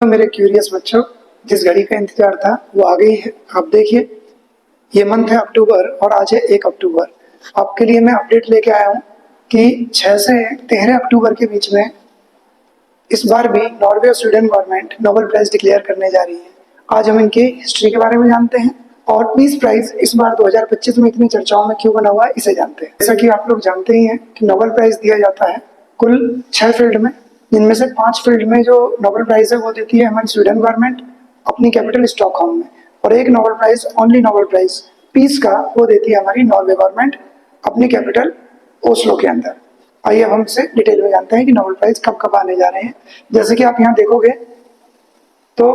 तो मेरे क्यूरियस बच्चों, जिस घड़ी का इंतजार था वो आ गई है। आप देखिए, ये मंथ है अक्टूबर और आज है 1 अक्टूबर। आपके लिए मैं अपडेट लेके आया हूँ कि 6 से 13 अक्टूबर के बीच में इस बार भी नॉर्वे और Sweden government Nobel prize declare करने जा रही है। आज हम इनकी हिस्ट्री के बारे में जानते हैं और पीस प्राइज इस बार 2025 में इतनी चर्चाओं में क्यों बना हुआ है इसे जानते हैं। जैसा कि आप लोग जानते ही हैं कि नोबेल प्राइज दिया जाता है कुल 6 फील्ड में, जिनमें से 5 फील्ड में जो नोबेल प्राइज है वो देती है हमारी स्वीडन गवर्नमेंट अपनी कैपिटल स्टॉकहोम में, और एक Nobel prize, only Nobel prize peace का, वो देती है हमारी नॉर्वे गवर्नमेंट अपनी कैपिटल ओस्लो के अंदर। आइए अब हम इससे डिटेल में जानते हैं कि नोबेल प्राइज कब कब आने जा रहे हैं। जैसे कि आप यहाँ देखोगे तो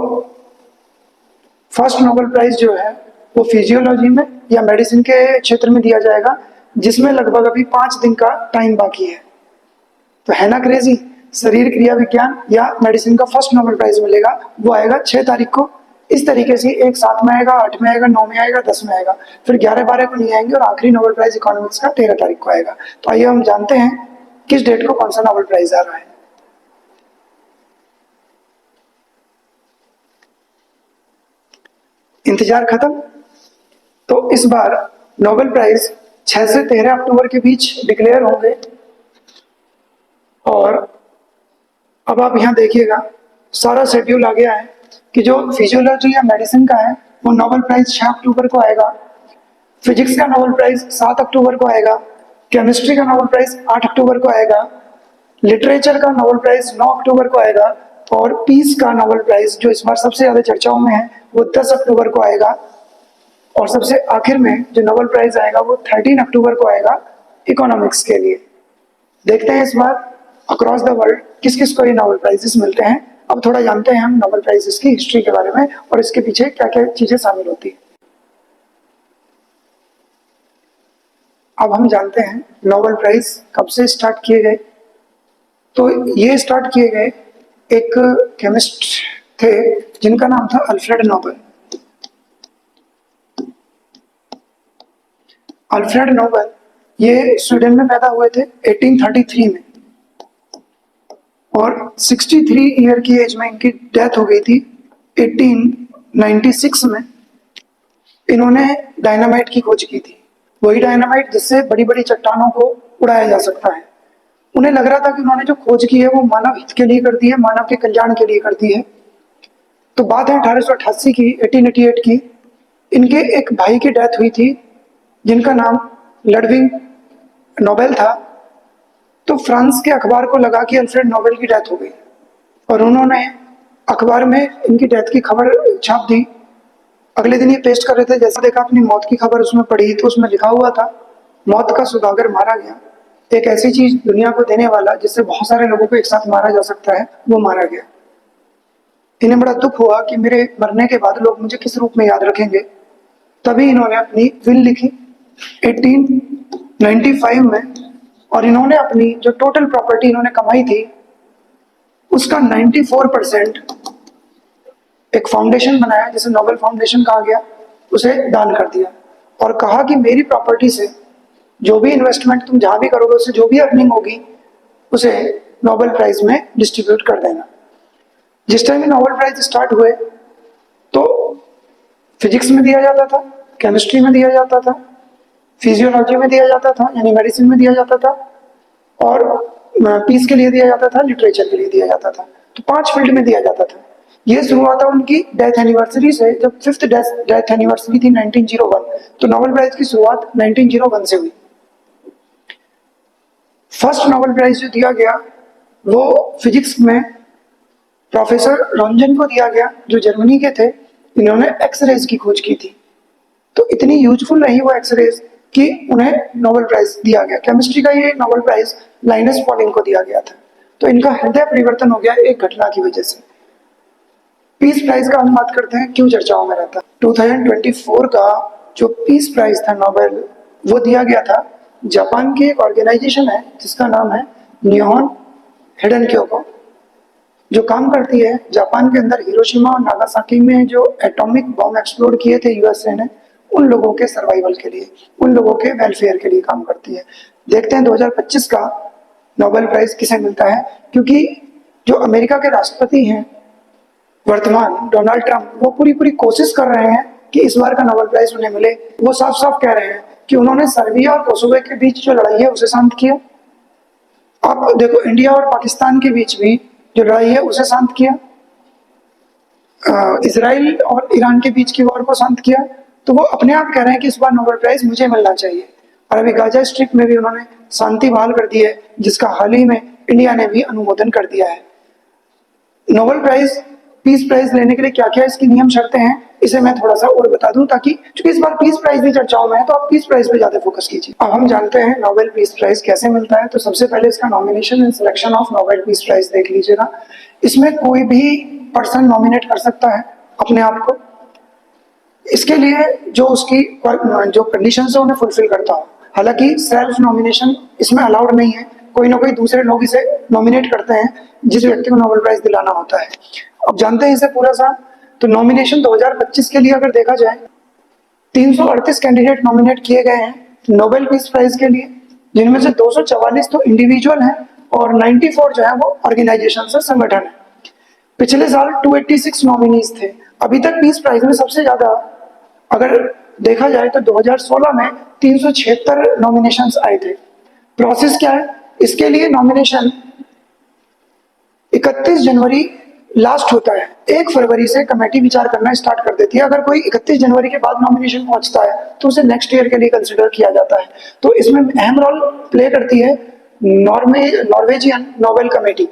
फर्स्ट नोबेल प्राइज जो है वो फिजियोलॉजी में या मेडिसिन के क्षेत्र में दिया जाएगा, जिसमें लगभग अभी 5 दिन का टाइम बाकी है। तो है ना क्रेजी, शरीर क्रिया विज्ञान या मेडिसिन का फर्स्ट नोबेल प्राइज मिलेगा, वो आएगा 6 तारीख को। इस तरीके से एक 7 में आएगा, 8 में आएगा, 9 में आएगा, 10 में आएगा, फिर 11-12 को नहीं आएंगे और आखिरी नोबेल प्राइज इकोनॉमिक्स का 13 तारीख को आएगा। तो आइए हम जानते हैं किस डेट को कौन सा नोबेल प्राइज आ रहा है। इंतजार खत्म। तो इस बार नोबेल प्राइज 6 से 13 अक्टूबर के बीच डिक्लेयर होंगे। और अब आप यहाँ देखिएगा, सारा शेड्यूल आ गया है कि जो फिजियोलॉजी या मेडिसिन का है वो नोबेल प्राइज 6 अक्टूबर को आएगा, फिजिक्स का नोबेल प्राइज 7 अक्टूबर को आएगा, केमिस्ट्री का नोबेल प्राइज 8 अक्टूबर को आएगा, लिटरेचर का नोबेल प्राइज 9 अक्टूबर को आएगा, और पीस का नोबेल प्राइज जो इस बार सबसे ज्यादा चर्चाओं में है वो 10 अक्टूबर को आएगा। और सबसे आखिर में जो नोबेल प्राइज आएगा वो 13 अक्टूबर को आएगा इकोनॉमिक्स के लिए। देखते हैं इस बार अक्रॉस द वर्ल्ड किस किस को ये नोबेल प्राइजेस मिलते हैं। अब थोड़ा जानते हैं हम नोबेल प्राइजेस की हिस्ट्री के बारे में और इसके पीछे क्या क्या चीजें शामिल होती है। अब हम जानते हैं नोबेल प्राइज कब से स्टार्ट किए गए। तो ये स्टार्ट किए गए एक केमिस्ट थे जिनका नाम था अल्फ्रेड नोबेल। अल्फ्रेड नोबेल ये स्वीडन में पैदा हुए थे 1833 में, और 63 ईयर की एज में इनकी डेथ हो गई थी 1896 में। इन्होंने डायनामाइट की खोज की थी, वही डायनामाइट जिससे बड़ी बड़ी चट्टानों को उड़ाया जा सकता है। उन्हें लग रहा था कि उन्होंने जो खोज की है वो मानव हित के लिए करती है, मानव के कल्याण के लिए करती है। तो बात है 1888 की, 1888 की। इनके एक भाई की डेथ हुई थी जिनका नाम लडविग नोबेल था। तो फ्रांस के अखबार को लगा कि अल्फ्रेड नोबेल की डेथ हो गई, और उन्होंने अखबार में इनकी डेथ की खबर छाप दी। अगले दिन ये पेस्ट कर रहे थे, जैसे देखा अपनी मौत की खबर उसमें पढ़ी तो उसमें लिखा हुआ था, मौत का सौदागर मारा गया। एक ऐसी चीज दुनिया को देने वाला जिससे बहुत सारे लोगों को एक साथ मारा जा सकता है, वो मारा गया। इन्हें बड़ा दुख हुआ कि मेरे मरने के बाद लोग मुझे किस रूप में याद रखेंगे। तभी इन्होंने अपनी विल लिखी 1895 में, और इन्होंने अपनी जो टोटल प्रॉपर्टी इन्होंने कमाई थी उसका 94% एक फाउंडेशन बनाया जिसे नोबेल फाउंडेशन कहा गया, उसे दान कर दिया। और कहा कि मेरी प्रॉपर्टी से जो भी इन्वेस्टमेंट तुम जहां भी करोगे, उससे जो भी अर्निंग होगी उसे नोबेल प्राइज में डिस्ट्रीब्यूट कर देना। जिस टाइम नोबेल प्राइज स्टार्ट हुए तो फिजिक्स में दिया जाता था, केमिस्ट्री में दिया जाता था, फिजियोलॉजी में दिया जाता था यानी मेडिसिन में दिया जाता था, और पीस के लिए दिया जाता था, लिटरेचर के लिए दिया जाता था। तो 5 फील्ड में दिया जाता था। ये शुरुआत है उनकी डेथ एनिवर्सरी से, जब 5th डेथ एनिवर्सरी थी 1901। तो नोबेल प्राइज की शुरुआत 1901 से हुई। फर्स्ट नोबेल प्राइज जो दिया गया वो फिजिक्स में प्रोफेसर रॉन्जन को दिया गया, जो जर्मनी के थे। इन्होंने एक्सरेज की खोज की थी, तो इतनी यूजफुल रही वो एक्सरेज कि उन्हें नोबेल प्राइज दिया गया। केमिस्ट्री का ये नोबेल प्राइज लाइनस पॉलिंग को दिया गया था। तो इनका हृदय परिवर्तन हो गया एक घटना की वजह से। पीस प्राइज का हम बात करते हैं, क्यों चर्चाओं में रहता। 2024 का जो पीस प्राइज था नोबेल, वो दिया गया था जापान की एक ऑर्गेनाइजेशन है जिसका नाम है निहोन हिडन क्योको, जो काम करती है जापान के अंदर हिरोशिमा और नागासाकी में जो एटॉमिक बॉम्ब एक्सप्लोड किए थे यूएसए ने, उन लोगों के सर्वाइवल के लिए, उन लोगों के वेलफेयर के लिए काम करती है। देखते हैं 2025 का नोबेल प्राइज किसे मिलता है, क्योंकि जो अमेरिका के राष्ट्रपति हैं वर्तमान डोनाल्ड ट्रंप वो पूरी पूरी कोशिश कर रहे हैं कि इस बार का नोबेल प्राइज उन्हें मिले। वो साफ साफ कह रहे हैं कि उन्होंने सर्बिया और कोसोवो के बीच जो लड़ाई है उसे शांत किया। आप देखो इंडिया और पाकिस्तान के बीच भी जो लड़ाई है उसे शांत किया। इसराइल और ईरान के बीच की वॉर को शांत किया। तो वो अपने आप कह रहे हैं कि इस बार नोबेल प्राइज मुझे मिलना चाहिए। और अभी गाजा स्ट्रिप में भी उन्होंने शांति बहाल कर दी है, जिसका हाल ही में इंडिया ने भी अनुमोदन कर दिया है। नोबेल प्राइज पीस प्राइज लेने के लिए क्या क्या इसकी नियम शर्तें हैं, इसे मैं थोड़ा सा और बता दूं, ताकि क्योंकि इस बार पीस प्राइज भी चर्चाओं में है तो आप पीस प्राइज पे ज्यादा फोकस कीजिए। अब हम जानते हैं नोबेल पीस प्राइज कैसे मिलता है। तो सबसे पहले इसका nomination and selection of Nobel peace prize देख लीजिएगा। इसमें कोई भी पर्सन नॉमिनेट कर सकता है अपने आप को। इसके लिए जो उसकी जो कंडीशन है उन्हें फुलफिल करता हो। हालांकि सेल्फ नॉमिनेशन इसमें अलाउड नहीं है, कोई ना कोई दूसरे लोग इसे नॉमिनेट करते हैं जिस व्यक्ति को नोबेल प्राइज दिलाना होता है। अब जानते हैं इसे पूरा सा। तो नॉमिनेशन 2025 के लिए अगर देखा जाए 338 कैंडिडेट नॉमिनेट किए गए हैं नोबेल पीस प्राइज के लिए, जिनमें से 244 तो इंडिविजुअल हैं और 94 जो है वो ऑर्गेनाइजेशन से संगठन है। पिछले साल 286 नॉमिनीज थे। अभी तक पीस प्राइज में सबसे ज्यादा अगर देखा जाए तो 2016 में 376 नॉमिनेशंस आए थे। प्रोसेस क्या है इसके लिए? नॉमिनेशन 31 जनवरी लास्ट होता है। 1 फरवरी से कमेटी विचार करना स्टार्ट कर देती है। अगर कोई 31 जनवरी के बाद नॉमिनेशन पहुंचता है तो उसे नेक्स्ट ईयर के लिए कंसिडर किया जाता है। तो इसमें अहम रोल प्ले करती है नॉर्वेजियन नोबेल कमेटी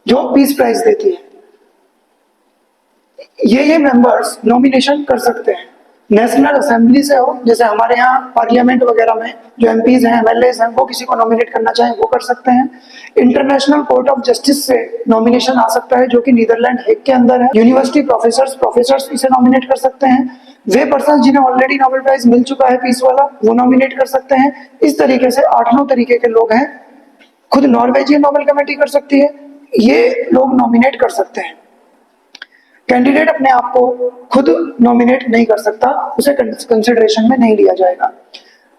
जो पीस प्राइज देती है। ये मेंबर्स नॉमिनेशन कर सकते हैं नेशनल असेंबली से हो, जैसे हमारे यहाँ पार्लियामेंट वगैरह में जो एमपीज हैं एमएलएज हैं वो किसी को नॉमिनेट करना चाहें वो कर सकते हैं। इंटरनेशनल कोर्ट ऑफ जस्टिस से नॉमिनेशन आ सकता है जो कि नीदरलैंड हेग के अंदर है। यूनिवर्सिटी प्रोफेसर्स इसे नॉमिनेट कर सकते हैं। वे पर्सन जिन्हें ऑलरेडी नोबेल प्राइज मिल चुका है पीस वाला वो नॉमिनेट कर सकते हैं। इस तरीके से 8-9 तरीके के लोग हैं। खुद नॉर्वेजियन नोबेल कमेटी कर सकती है, ये लोग नॉमिनेट कर सकते हैं। कैंडिडेट अपने आप को खुद नॉमिनेट नहीं कर सकता, उसे कंसिडरेशन में नहीं लिया जाएगा।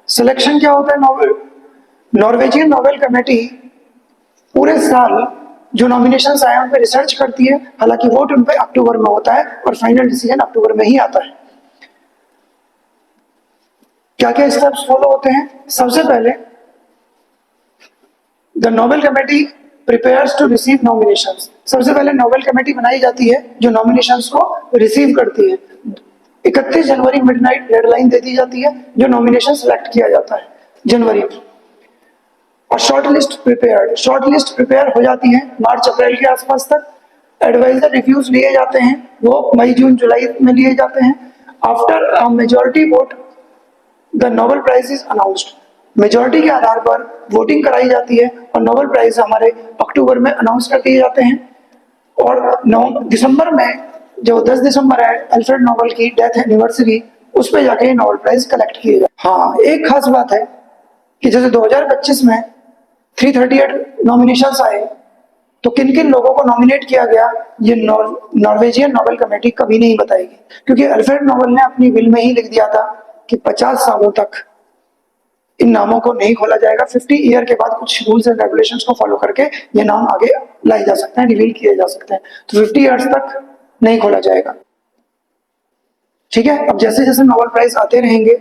सिलेक्शन क्या होता है? नॉर्वेजियन नोबेल कमेटी पूरे साल जो नॉमिनेशंस आए उन पर रिसर्च करती है। हालांकि वोट उन पर अक्टूबर में होता है और फाइनल डिसीजन अक्टूबर में ही आता है। क्या क्या स्टेप्स फॉलो होते हैं? सबसे पहले the Nobel committee prepares to receive nominations. सबसे पहले नोबेल कमेटी बनाई जाती है जो नॉमिनेशंस को रिसीव करती है। 31 जनवरी मिडनाइट डेडलाइन दे दी जाती है जो नॉमिनेशन सिलेक्ट किया जाता है जनवरी में। और शॉर्ट लिस्ट प्रिपेयर हो जाती है मार्च अप्रैल के आसपास तक। एडवाइजर रिव्यूज लिए जाते हैं, वो मई जून जुलाई में लिए जाते हैं। After a majority vote the Nobel prize is announced. Majority के आधार पर वोटिंग कराई जाती है और नोबेल प्राइज हमारे अक्टूबर में अनाउंस कर दिए जाते हैं। और दिसंबर में जो 10 दिसंबर है अल्फ्रेड नोबेल की डेथ एनिवर्सरी, उस पे जाके नोबेल प्राइज कलेक्ट किए जाते। हाँ, एक खास बात है कि जैसे 2025 में 338 नॉमिनेशंस आए तो किन किन लोगों को नॉमिनेट किया गया ये नॉर्वेजियन नोबेल कमेटी कभी नहीं बताएगी, क्योंकि अल्फ्रेड नोबेल ने अपनी विल में ही लिख दिया था कि 50 सालों तक इन नामों को नहीं खोला जाएगा। 50 ईयर के बाद कुछ रूल्स एंड रेगुलेशंस को फॉलो करके ये नाम आगे लाए जा सकते हैं, रिवील किए जा सकते हैं। तो 50 ईयर्स तक नहीं खोला जाएगा। ठीक है। अब जैसे जैसे नोबेल प्राइज आते रहेंगे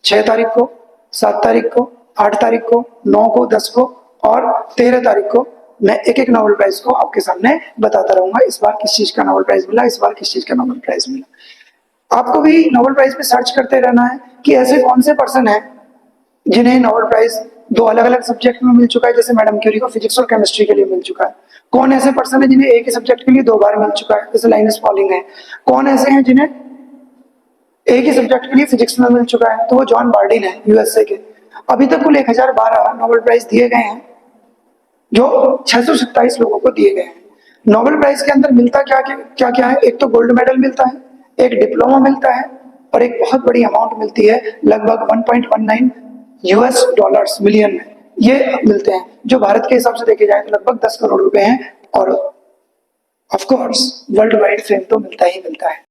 6 तारीख को, 7 तारीख को, 8 तारीख को, 9 को, 10 को और 13 तारीख को मैं एक एक नोबेल प्राइज को आपके सामने बताता रहूंगा। इस बार किस चीज का नोबेल प्राइज मिला, इस बार किस चीज का नोबेल प्राइज मिला। आपको भी नोबेल प्राइज पे सर्च करते रहना है कि ऐसे कौन से पर्सन है जिन्हें नोबेल प्राइज 2 अलग अलग सब्जेक्ट में मिल चुका है। जैसे मैडम क्यूरी को फिजिक्स और केमिस्ट्री के लिए मिल चुका है। कौन ऐसे पर्सन है जिन्हें एक ही सब्जेक्ट के लिए 2 बार मिल चुका है, जैसे लाइनस पॉलिंग है। कौन ऐसे हैं जिन्हें एक ही सब्जेक्ट के लिए फिजिक्स में मिल चुका है, तो वो जॉन बार्डिन है यूएसए के। अभी तक कुल 1012 नोबेल प्राइज दिए गए हैं जो 627 लोगों को दिए गए हैं। नोबेल प्राइज के अंदर मिलता क्या क्या है? एक तो गोल्ड मेडल मिलता है, एक डिप्लोमा मिलता है और एक बहुत बड़ी अमाउंट मिलती है लगभग 1.19 यूएस डॉलर्स मिलियन में ये मिलते हैं, जो भारत के हिसाब से देखे जाए तो लगभग 10 करोड़ रुपए हैं। और of course world wide fame तो मिलता ही मिलता है।